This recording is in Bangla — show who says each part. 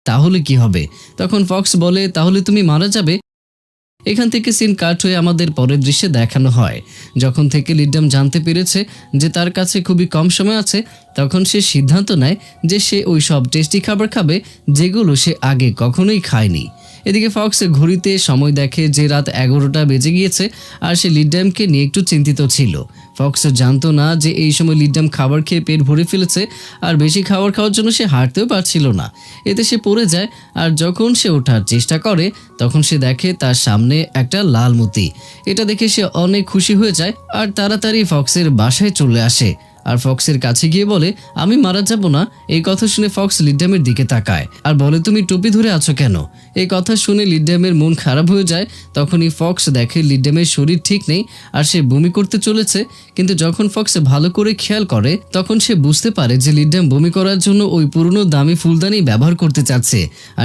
Speaker 1: তাহলে কি হবে? তখন ফক্স বলে, তাহলে তুমি মারা যাবে। এখান থেকে সিন কাট হয়ে আমাদের পরের দৃশ্যে দেখানো হয়, যখন থেকে লিডাম জানতে পেরেছে যে তার কাছে খুবই কম সময় আছে, তখন সে সিদ্ধান্ত নেয় যে সে ওই সব টেস্টি খাবার খাবে যেগুলো সে আগে কখনোই খায়নি। এদিকে ফক্স ঘড়িতে সময় দেখে যে রাত 11টা বেজে গিয়েছে, আর সে লিডামকে নিয়ে একটু চিন্তিত ছিল। ফক্স জানতো না যে এই সময় লিডাম খাবার খেয়ে পেট ভরে ফেলেছে, আর বেশি খাবার খাওয়ার জন্য সে হাঁটতেও পারছিল না। এতে সে পড়ে যায়, আর যখন সে ওঠার চেষ্টা করে তখন সে দেখে তার সামনে একটা লাল মতি। এটা দেখে সে অনেক খুশি হয়ে যায় আর তাড়াতাড়ি ফক্সের বাসায় চলে আসে, আর ফক্সের কাছে গিয়ে বলে, আমি মারা যাব না। এই কথা শুনে ফক্স লিডামের দিকে তাকায় আর বলে, তুমি টুপি ধরে আছো কেন? এই কথা শুনে লিডামের মন খারাপ হয়ে যায়। তখনই ফক্স দেখে লিডামের শরীর ঠিক নেই আর সে বমি করতে চলেছে। কিন্তু যখন ফক্স ভালো করে খেয়াল করে তখন সে বুঝতে পারে যে লিডাম বমি করার জন্য ওই পুরনো দামি ফুলদানি ব্যবহার করতে চাচ্ছে। আর